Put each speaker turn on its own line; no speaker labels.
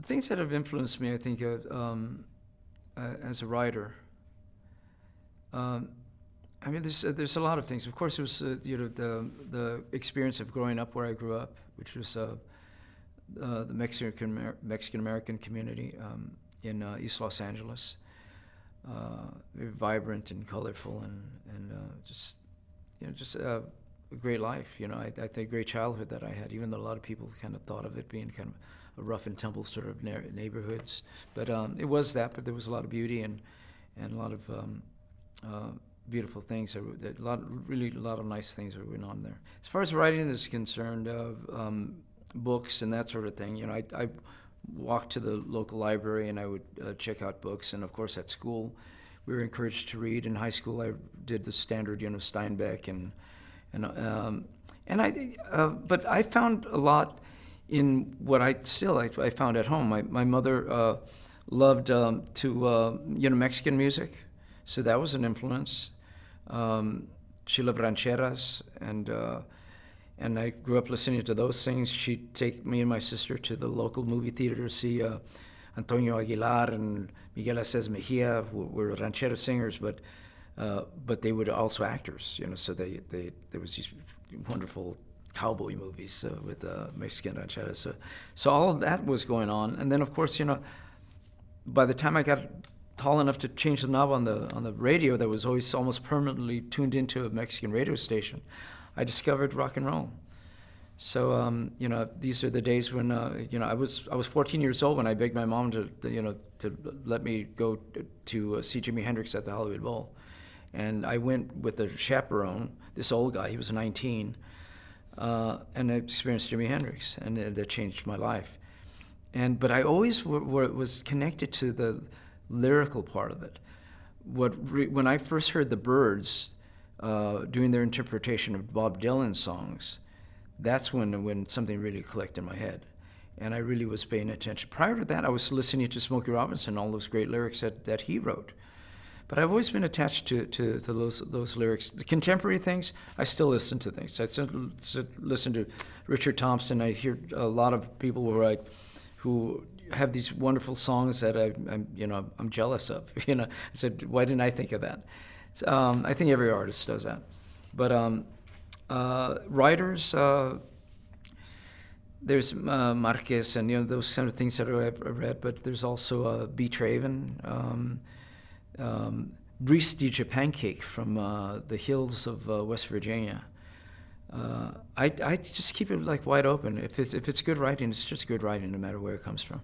things that have influenced me, I think, as a writer. Um, I mean, there's a lot of things. Of course, it was the experience of growing up where I grew up, which was the Mexican American community in East Los Angeles. Very vibrant and colorful, and just a great life. I think great childhood that I had, even though a lot of people kind of thought of it being kind of a rough and tumble sort of neighborhoods. But it was that, but there was a lot of beauty and a lot of beautiful things. A lot of nice things that went on there. As far as writing is concerned, books and that sort of thing, I walked to the local library and I would check out books. And of course, at school, we were encouraged to read. In high school, I did the standard, Steinbeck but I found a lot in what I found at home. My mother loved Mexican music, so that was an influence. She loved rancheras, and I grew up listening to those things. She'd take me and my sister to the local movie theater to see Antonio Aguilar and Miguel Acez Mejia, who were ranchera singers, but they were also actors. So there was these wonderful cowboy movies with Mexican rancheras. So all of that was going on, and then of course, by the time I got tall enough to change the knob on the radio that was always almost permanently tuned into a Mexican radio station, I discovered rock and roll. So these are the days when I was 14 years old when I begged my mom to let me go to see Jimi Hendrix at the Hollywood Bowl, and I went with a chaperone, this old guy. He was 19, and I experienced Jimi Hendrix, and that changed my life. But I always was connected to the lyrical part of it. When I first heard the Byrds doing their interpretation of Bob Dylan songs, that's when something really clicked in my head, and I really was paying attention. Prior to that, I was listening to Smokey Robinson, all those great lyrics that he wrote. But I've always been attached to those lyrics. The contemporary things, I still listen to things. I still listen to Richard Thompson. I hear a lot of people who have these wonderful songs that I'm jealous of. I said, why didn't I think of that? So, I think every artist does that. But writers, there's Marquez and those kind of things that I've read. But there's also B. Traven, Brice DJ Pancake from the hills of West Virginia. I just keep it wide open. If it's good writing, it's just good writing, no matter where it comes from.